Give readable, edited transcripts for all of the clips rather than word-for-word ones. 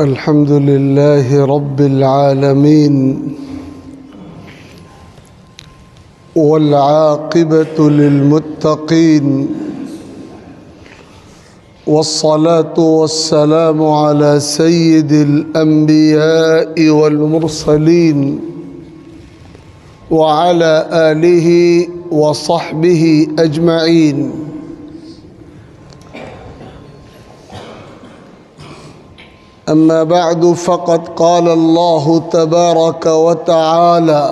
الحمد لله رب العالمين والعاقبة للمتقين والصلاة والسلام على سيد الأنبياء والمرسلين وعلى آله وصحبه أجمعين. أما بعد فقد قال الله تبارك وتعالى: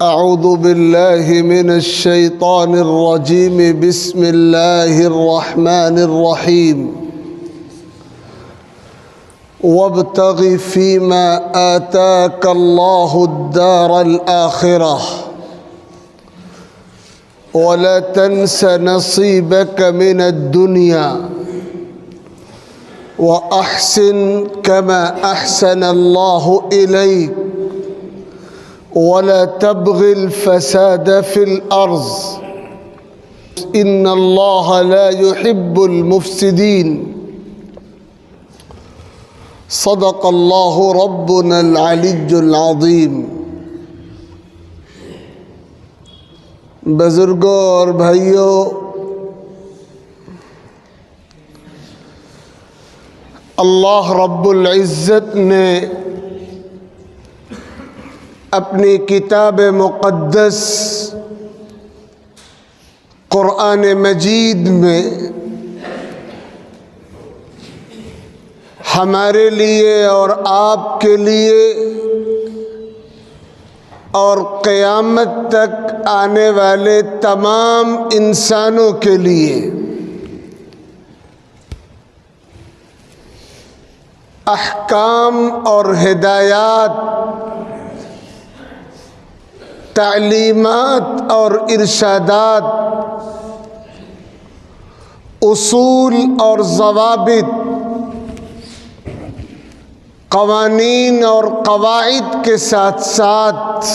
أعوذ بالله من الشيطان الرجيم بسم الله الرحمن الرحيم وابتغ فيما آتاك الله الدار الآخرة ولا تنس نصيبك من الدنيا وأحسن كما أحسن الله إليك ولا تبغ الفساد في الأرض إن الله لا يحب المفسدين. صدق الله ربنا العلي العظيم. بزرگوں اور بھائیوں، اللہ رب العزت نے اپنی کتاب مقدس قرآن مجید میں ہمارے لیے اور آپ کے لیے اور قیامت تک آنے والے تمام انسانوں کے لیے احکام اور ہدایات، تعلیمات اور ارشادات، اصول اور ضوابط، قوانین اور قواعد کے ساتھ ساتھ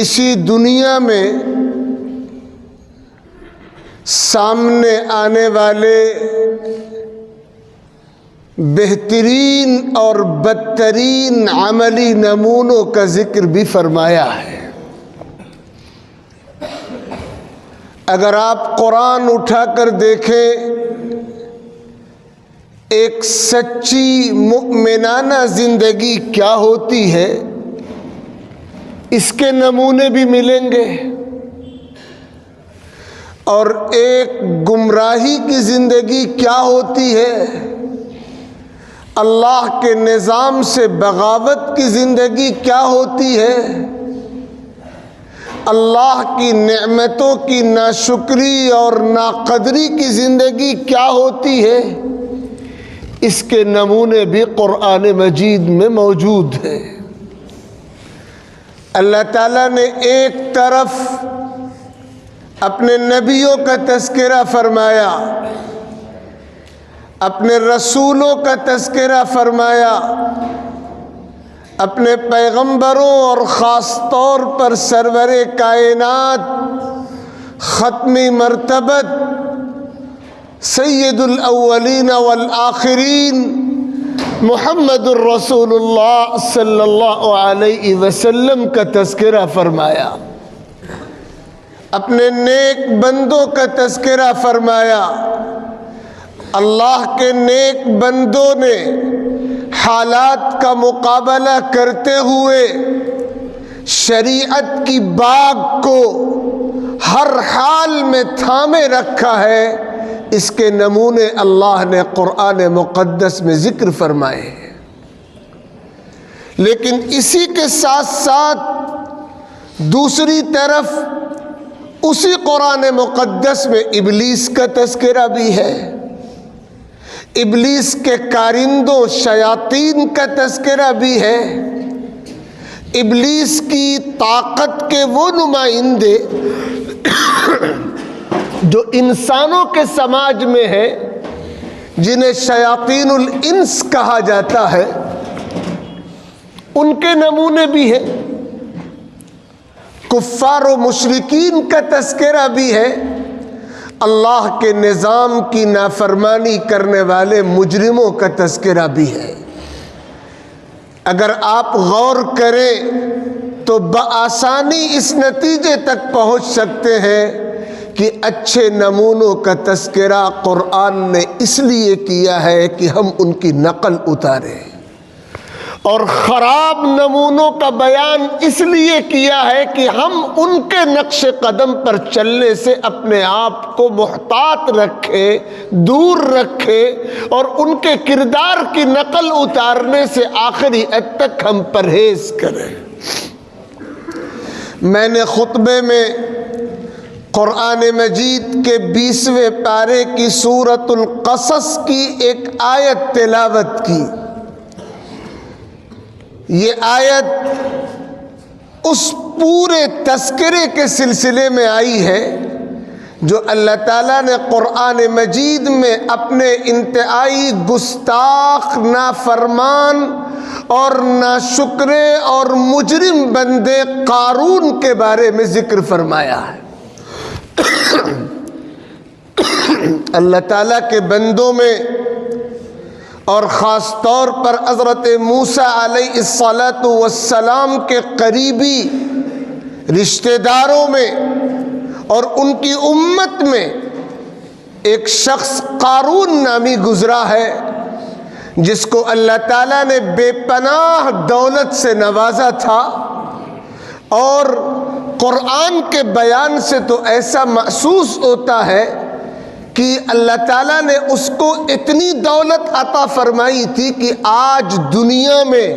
اسی دنیا میں سامنے آنے والے بہترین اور بدترین عملی نمونوں کا ذکر بھی فرمایا ہے۔ اگر آپ قرآن اٹھا کر دیکھیں، ایک سچی مؤمنانہ زندگی کیا ہوتی ہے، اس کے نمونے بھی ملیں گے، اور ایک گمراہی کی زندگی کیا ہوتی ہے، اللہ کے نظام سے بغاوت کی زندگی کیا ہوتی ہے، اللہ کی نعمتوں کی ناشکری اور ناقدری کی زندگی کیا ہوتی ہے، اس کے نمونے بھی قرآن مجید میں موجود ہیں۔ اللہ تعالیٰ نے ایک طرف اپنے نبیوں کا تذکرہ فرمایا، اپنے رسولوں کا تذکرہ فرمایا، اپنے پیغمبروں اور خاص طور پر سرور کائنات ختمی مرتبت سید الاولین والآخرین محمد الرسول اللہ صلی اللہ علیہ وسلم کا تذکرہ فرمایا، اپنے نیک بندوں کا تذکرہ فرمایا۔ اللہ کے نیک بندوں نے حالات کا مقابلہ کرتے ہوئے شریعت کی باغ کو ہر حال میں تھامے رکھا ہے، اس کے نمونے اللہ نے قرآن مقدس میں ذکر فرمائے ہیں۔ لیکن اسی کے ساتھ ساتھ دوسری طرف اسی قرآن مقدس میں ابلیس کا تذکرہ بھی ہے، ابلیس کے کارندوں شیاطین کا تذکرہ بھی ہے، ابلیس کی طاقت کے وہ نمائندے جو انسانوں کے سماج میں ہیں، جنہیں شیاطین الانس کہا جاتا ہے، ان کے نمونے بھی ہیں۔ کفار و مشرکین کا تذکرہ بھی ہے، اللہ کے نظام کی نافرمانی کرنے والے مجرموں کا تذکرہ بھی ہے۔ اگر آپ غور کریں تو بآسانی اس نتیجے تک پہنچ سکتے ہیں کہ اچھے نمونوں کا تذکرہ قرآن نے اس لیے کیا ہے کہ ہم ان کی نقل اتاریں، اور خراب نمونوں کا بیان اس لیے کیا ہے کہ ہم ان کے نقش قدم پر چلنے سے اپنے آپ کو محتاط رکھیں، دور رکھیں، اور ان کے کردار کی نقل اتارنے سے آخری حد تک ہم پرہیز کریں۔ میں نے خطبے میں قرآن مجید کے 20ویں پارے کی سورۃ القصص کی ایک آیت تلاوت کی۔ یہ آیت اس پورے تذکرے کے سلسلے میں آئی ہے جو اللہ تعالیٰ نے قرآن مجید میں اپنے انتہائی گستاخ، نافرمان اور ناشکرے اور مجرم بندے قارون کے بارے میں ذکر فرمایا ہے۔ اللہ تعالیٰ کے بندوں میں اور خاص طور پر حضرت موسیٰ علیہ السلام کے قریبی رشتہ داروں میں اور ان کی امت میں ایک شخص قارون نامی گزرا ہے، جس کو اللہ تعالیٰ نے بے پناہ دولت سے نوازا تھا، اور قرآن کے بیان سے تو ایسا محسوس ہوتا ہے کہ اللہ تعالیٰ نے اس کو اتنی دولت عطا فرمائی تھی کہ آج دنیا میں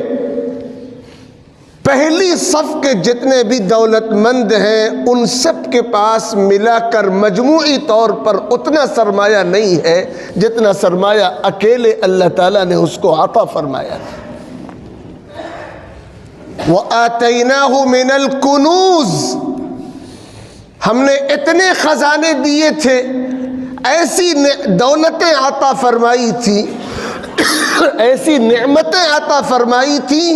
پہلی صف کے جتنے بھی دولت مند ہیں ان سب کے پاس ملا کر مجموعی طور پر اتنا سرمایہ نہیں ہے جتنا سرمایہ اکیلے اللہ تعالیٰ نے اس کو عطا فرمایا تھا۔ وَآتَيْنَاهُ مِنَ الْكُنُوزِ، ہم نے اتنے خزانے دیے تھے، ایسی دولتیں عطا فرمائی تھی، ایسی نعمتیں عطا فرمائی تھی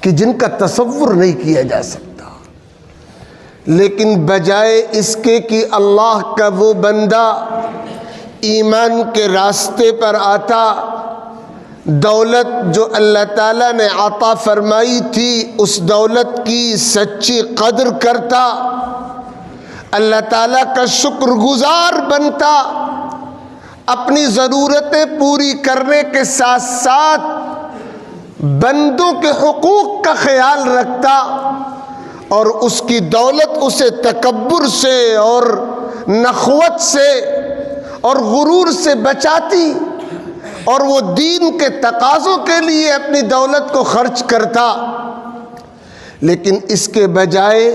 کہ جن کا تصور نہیں کیا جا سکتا، لیکن بجائے اس کے کہ اللہ کا وہ بندہ ایمان کے راستے پر آتا، دولت جو اللہ تعالیٰ نے عطا فرمائی تھی اس دولت کی سچی قدر کرتا، اللہ تعالیٰ کا شکر گزار بنتا، اپنی ضرورتیں پوری کرنے کے ساتھ ساتھ بندوں کے حقوق کا خیال رکھتا، اور اس کی دولت اسے تکبر سے اور نخوت سے اور غرور سے بچاتی، اور وہ دین کے تقاضوں کے لیے اپنی دولت کو خرچ کرتا۔ لیکن اس کے بجائے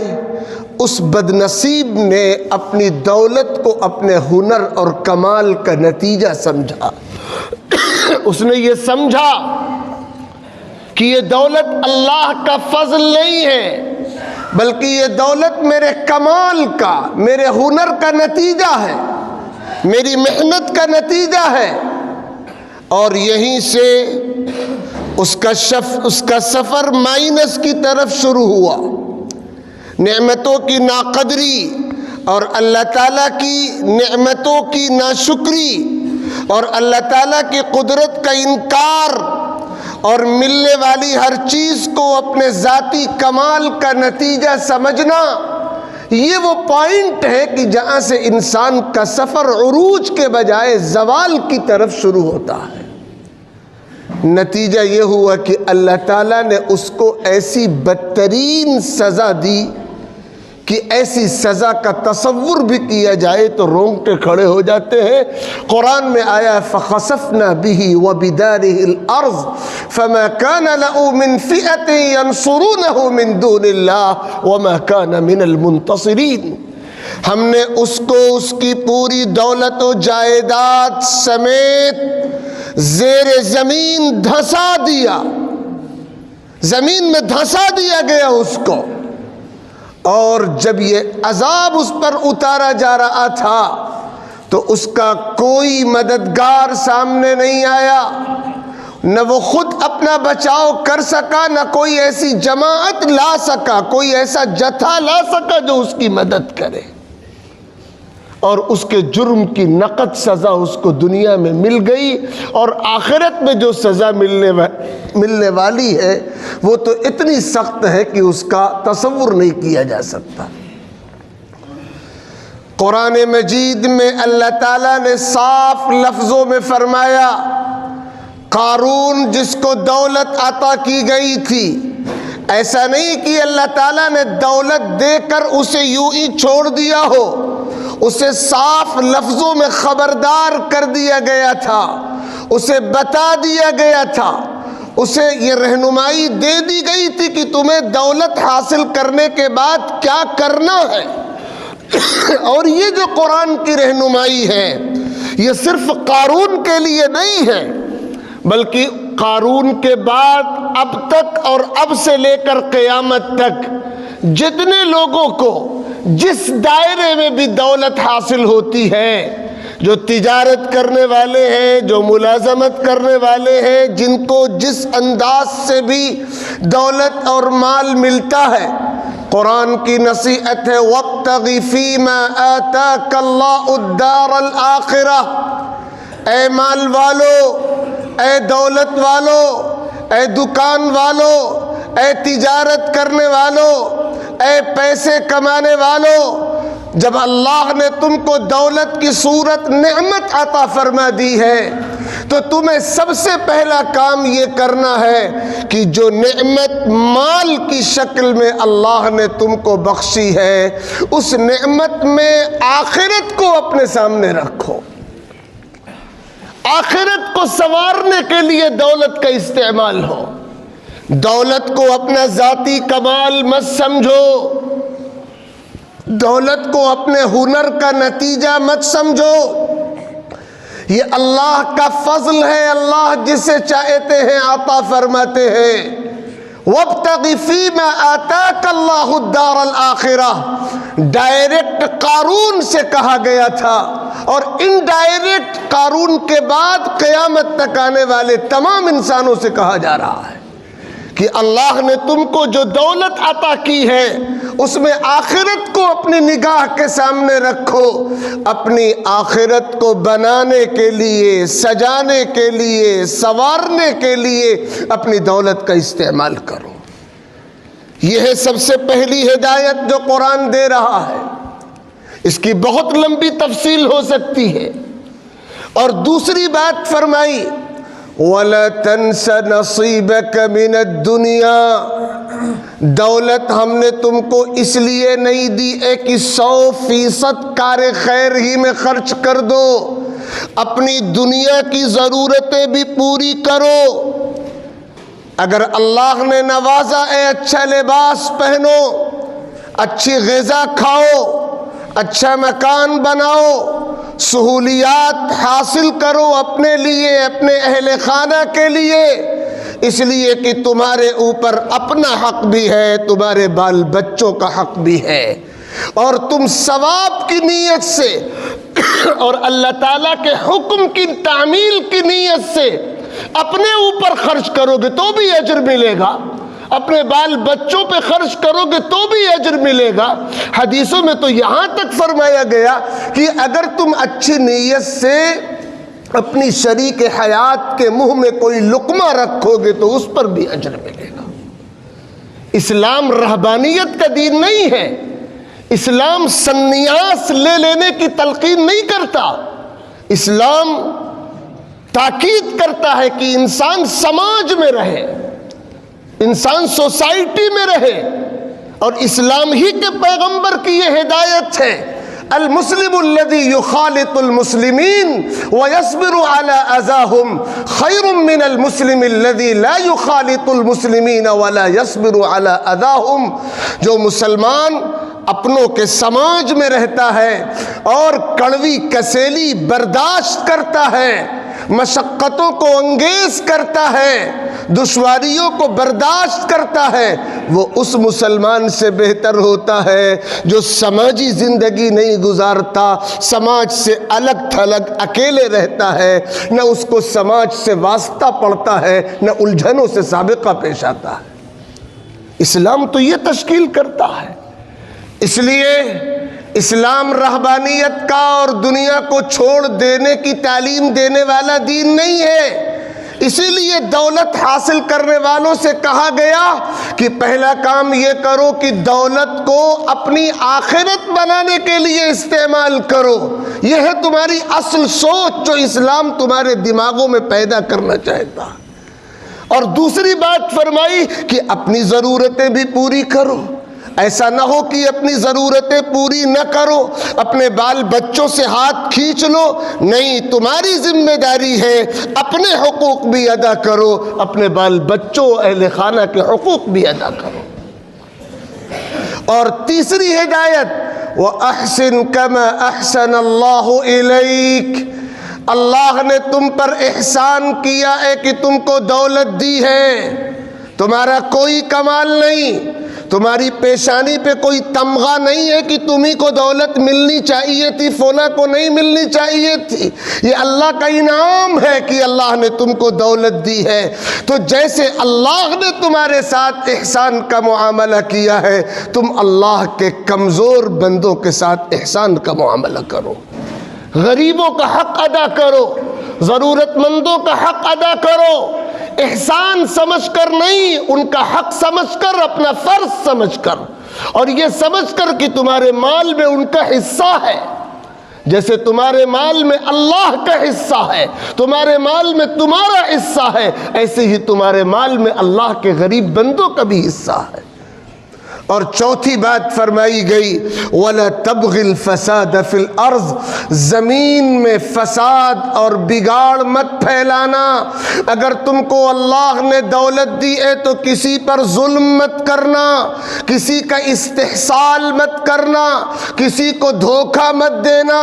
اس بدنصیب نے اپنی دولت کو اپنے ہنر اور کمال کا نتیجہ سمجھا۔ اس نے یہ سمجھا کہ یہ دولت اللہ کا فضل نہیں ہے، بلکہ یہ دولت میرے کمال کا، میرے ہنر کا نتیجہ ہے، میری محنت کا نتیجہ ہے، اور یہیں سے اس کا سفر مائنس کی طرف شروع ہوا، نعمتوں کی ناقدری اور اللہ تعالیٰ کی نعمتوں کی ناشکری اور اللہ تعالیٰ کی قدرت کا انکار اور ملنے والی ہر چیز کو اپنے ذاتی کمال کا نتیجہ سمجھنا، یہ وہ پوائنٹ ہے کہ جہاں سے انسان کا سفر عروج کے بجائے زوال کی طرف شروع ہوتا ہے۔ نتیجہ یہ ہوا کہ اللہ تعالیٰ نے اس کو ایسی بدترین سزا دی کہ ایسی سزا کا تصور بھی کیا جائے تو رونگٹے کھڑے ہو جاتے ہیں۔ قرآن میں آیا فَخَسَفْنَا بِهِ وَبِدَارِهِ الْأَرْضِ فَمَا كَانَ لَهُ مِنْ فِئَةٍ يَنْصُرُونَهُ مِنْ دُونِ اللَّهِ وَمَا كَانَ مِنَ الْمُنْتَصِرِينَ، ہم نے اس کو اس کی پوری دولت و جائیداد سمیت زیر زمین دھسا دیا، زمین میں دھسا دیا گیا اس کو، اور جب یہ عذاب اس پر اتارا جا رہا تھا تو اس کا کوئی مددگار سامنے نہیں آیا، نہ وہ خود اپنا بچاؤ کر سکا، نہ کوئی ایسی جماعت لا سکا، کوئی ایسا جتھا لا سکا جو اس کی مدد کرے۔ اور اس کے جرم کی نقد سزا اس کو دنیا میں مل گئی، اور آخرت میں جو سزا ملنے والی ہے وہ تو اتنی سخت ہے کہ اس کا تصور نہیں کیا جا سکتا۔ قرآن مجید میں اللہ تعالیٰ نے صاف لفظوں میں فرمایا، قارون جس کو دولت عطا کی گئی تھی، ایسا نہیں کہ اللہ تعالیٰ نے دولت دے کر اسے یوں ہی چھوڑ دیا ہو، اسے صاف لفظوں میں خبردار کر دیا گیا تھا، اسے بتا دیا گیا تھا، اسے یہ رہنمائی دے دی گئی تھی کہ تمہیں دولت حاصل کرنے کے بعد کیا کرنا ہے۔ اور یہ جو قرآن کی رہنمائی ہے یہ صرف قارون کے لیے نہیں ہے، بلکہ قارون کے بعد اب تک اور اب سے لے کر قیامت تک جتنے لوگوں کو جس دائرے میں بھی دولت حاصل ہوتی ہے، جو تجارت کرنے والے ہیں، جو ملازمت کرنے والے ہیں، جن کو جس انداز سے بھی دولت اور مال ملتا ہے، قرآن کی نصیحت ہے وَابْتَغِ فِي مَا آتَاكَ اللَّهُ الدَّارَ الْآخِرَةَ۔ اے مال والو، اے دولت والو، اے دکان والو، اے تجارت کرنے والو، اے پیسے کمانے والو، جب اللہ نے تم کو دولت کی صورت نعمت عطا فرما دی ہے تو تمہیں سب سے پہلا کام یہ کرنا ہے کہ جو نعمت مال کی شکل میں اللہ نے تم کو بخشی ہے، اس نعمت میں آخرت کو اپنے سامنے رکھو۔ آخرت کو سنوارنے کے لیے دولت کا استعمال ہو، دولت کو اپنا ذاتی کمال مت سمجھو، دولت کو اپنے ہنر کا نتیجہ مت سمجھو، یہ اللہ کا فضل ہے، اللہ جسے چاہتے ہیں عطا فرماتے ہیں۔ وَابْتَغِ فِي مَا آتَاكَ اللَّهُ الدَّارَ الْآخِرَةَ ڈائریکٹ قارون سے کہا گیا تھا، اور انڈائریکٹ قارون کے بعد قیامت تک آنے والے تمام انسانوں سے کہا جا رہا ہے کہ اللہ نے تم کو جو دولت عطا کی ہے اس میں آخرت کو اپنی نگاہ کے سامنے رکھو، اپنی آخرت کو بنانے کے لیے، سجانے کے لیے، سنوارنے کے لیے اپنی دولت کا استعمال کرو۔ یہ ہے سب سے پہلی ہدایت جو قرآن دے رہا ہے، اس کی بہت لمبی تفصیل ہو سکتی ہے۔ اور دوسری بات فرمائی وَلَا تَنْسَ نَصِيبَكَ مِنَ الدُّنْيَا، دولت ہم نے تم کو اس لیے نہیں دی ہے کہ 100% کار خیر ہی میں خرچ کر دو، اپنی دنیا کی ضرورتیں بھی پوری کرو۔ اگر اللہ نے نوازا ہے اچھا لباس پہنو، اچھی غذا کھاؤ، اچھا مکان بناؤ، سہولیات حاصل کرو اپنے لیے، اپنے اہل خانہ کے لیے، اس لیے کہ تمہارے اوپر اپنا حق بھی ہے، تمہارے بال بچوں کا حق بھی ہے، اور تم ثواب کی نیت سے اور اللہ تعالیٰ کے حکم کی تعمیل کی نیت سے اپنے اوپر خرچ کرو گے تو بھی اجر ملے گا، اپنے بال بچوں پہ خرچ کرو گے تو بھی اجر ملے گا۔ حدیثوں میں تو یہاں تک فرمایا گیا کہ اگر تم اچھی نیت سے اپنی شریک حیات کے منہ میں کوئی لقمہ رکھو گے تو اس پر بھی اجر ملے گا۔ اسلام رہبانیت کا دین نہیں ہے، اسلام سنیاس لے لینے کی تلقین نہیں کرتا، اسلام تاکید کرتا ہے کہ انسان سماج میں رہے، انسان سوسائٹی میں رہے، اور اسلام ہی کے پیغمبر کی یہ ہدایت ہے المسلم الذي يخالط المسلمين ويصبر على اذاهم خير من المسلم الذي لا يخالط المسلمين ولا يصبر على اذاهم۔ جو مسلمان اپنوں کے سماج میں رہتا ہے اور کڑوی کسیلی برداشت کرتا ہے، مشقتوں کو انگیز کرتا ہے، دشواریوں کو برداشت کرتا ہے، وہ اس مسلمان سے بہتر ہوتا ہے جو سماجی زندگی نہیں گزارتا، سماج سے الگ تھلگ اکیلے رہتا ہے، نہ اس کو سماج سے واسطہ پڑتا ہے، نہ الجھنوں سے سابقہ پیش آتا ہے۔ اسلام تو یہ تشکیل کرتا ہے، اس لیے اسلام رہبانیت کا اور دنیا کو چھوڑ دینے کی تعلیم دینے والا دین نہیں ہے۔ اسی لیے دولت حاصل کرنے والوں سے کہا گیا کہ پہلا کام یہ کرو کہ دولت کو اپنی آخرت بنانے کے لیے استعمال کرو۔ یہ ہے تمہاری اصل سوچ جو اسلام تمہارے دماغوں میں پیدا کرنا چاہتا۔ اور دوسری بات فرمائی کہ اپنی ضرورتیں بھی پوری کرو۔ ایسا نہ ہو کہ اپنی ضرورتیں پوری نہ کرو، اپنے بال بچوں سے ہاتھ کھینچ لو، نہیں، تمہاری ذمہ داری ہے اپنے حقوق بھی ادا کرو، اپنے بال بچوں اہل خانہ کے حقوق بھی ادا کرو۔ اور تیسری ہدایت وَأَحْسِن كَمَا أَحْسَنَ اللَّهُ إِلَيْكَ، اللہ نے تم پر احسان کیا ہے کہ تم کو دولت دی ہے، تمہارا کوئی کمال نہیں، تمہاری پیشانی پہ کوئی تمغہ نہیں ہے کہ تمہیں کو دولت ملنی چاہیے تھی، فلاں کو نہیں ملنی چاہیے تھی، یہ اللہ کا انعام ہے کہ اللہ نے تم کو دولت دی ہے۔ تو جیسے اللہ نے تمہارے ساتھ احسان کا معاملہ کیا ہے، تم اللہ کے کمزور بندوں کے ساتھ احسان کا معاملہ کرو، غریبوں کا حق ادا کرو، ضرورت مندوں کا حق ادا کرو، احسان سمجھ کر نہیں، ان کا حق سمجھ کر، اپنا فرض سمجھ کر، اور یہ سمجھ کر کہ تمہارے مال میں ان کا حصہ ہے، جیسے تمہارے مال میں اللہ کا حصہ ہے، تمہارے مال میں تمہارا حصہ ہے، ایسے ہی تمہارے مال میں اللہ کے غریب بندوں کا بھی حصہ ہے۔ اور چوتھی بات فرمائی گئی وَلَا تَبْغِ الْفَسَادَ فِي الْأَرْضِ، زمین میں فساد اور بگاڑ مت پھیلانا۔ اگر تم کو اللہ نے دولت دی ہے تو کسی پر ظلم مت کرنا، کسی کا استحصال مت کرنا، کسی کو دھوکہ مت دینا،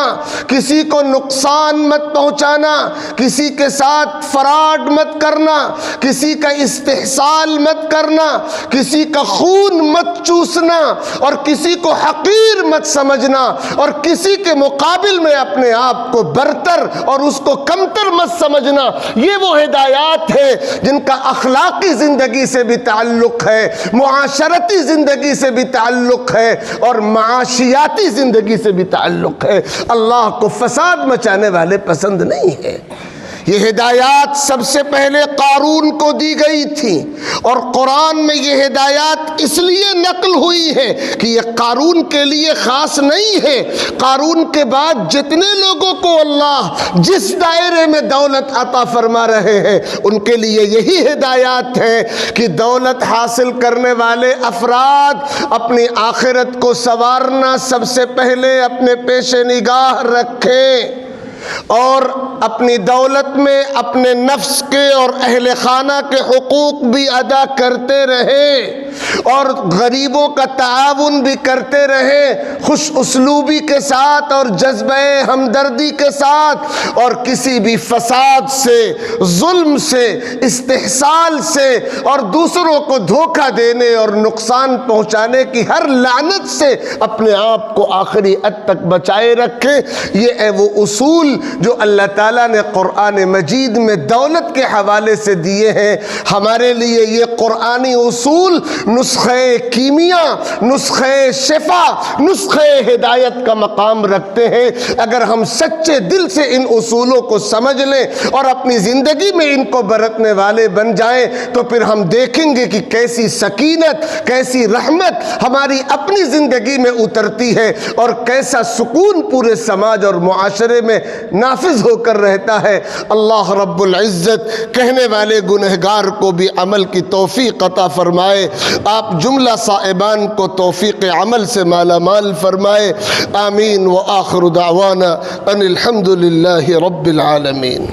کسی کو نقصان مت پہنچانا، کسی کے ساتھ فراڈ مت کرنا، کسی کا استحصال مت کرنا، کسی کا خون مت چوسنا، اور کسی کو حقیر مت سمجھنا، اور کسی کے مقابل میں اپنے آپ کو برتر اور اس کو کمتر مت سمجھنا۔ یہ وہ ہدایات ہیں جن کا اخلاقی زندگی سے بھی تعلق ہے، معاشرتی زندگی سے بھی تعلق ہے، اور معاشیاتی زندگی سے بھی تعلق ہے۔ اللہ کو فساد مچانے والے پسند نہیں ہیں۔ یہ ہدایات سب سے پہلے قارون کو دی گئی تھی، اور قرآن میں یہ ہدایات اس لیے نقل ہوئی ہے کہ یہ قارون کے لیے خاص نہیں ہے۔ قارون کے بعد جتنے لوگوں کو اللہ جس دائرے میں دولت عطا فرما رہے ہیں ان کے لیے یہی ہدایات ہیں کہ دولت حاصل کرنے والے افراد اپنی آخرت کو سنوارنا سب سے پہلے اپنے پیش نگاہ رکھیں، اور اپنی دولت میں اپنے نفس کے اور اہل خانہ کے حقوق بھی ادا کرتے رہے، اور غریبوں کا تعاون بھی کرتے رہے، خوش اسلوبی کے ساتھ اور جذبہ ہمدردی کے ساتھ، اور کسی بھی فساد سے، ظلم سے، استحصال سے، اور دوسروں کو دھوکہ دینے اور نقصان پہنچانے کی ہر لعنت سے اپنے آپ کو آخری حد تک بچائے رکھے۔ یہ ہے وہ اصول جو اللہ تعالیٰ نے قرآن مجید میں دولت کے حوالے سے دیے ہیں۔ ہمارے لیے یہ قرآنی اصول نسخہ کیمیا، نسخہ شفا، نسخہ ہدایت کا مقام رکھتے ہیں۔ اگر ہم سچے دل سے ان اصولوں کو سمجھ لیں اور اپنی زندگی میں ان کو برتنے والے بن جائیں تو پھر ہم دیکھیں گے کہ کیسی سکینت، کیسی رحمت ہماری اپنی زندگی میں اترتی ہے، اور کیسا سکون پورے سماج اور معاشرے میں نافذ ہو کر رہتا ہے۔ اللہ رب العزت کہنے والے گنہگار کو بھی عمل کی توفیق عطا فرمائے، آپ جملہ صائبان کو توفیق عمل سے مالا مال فرمائے، آمین۔ وآخر دعوانا ان الحمد للہ رب العالمین۔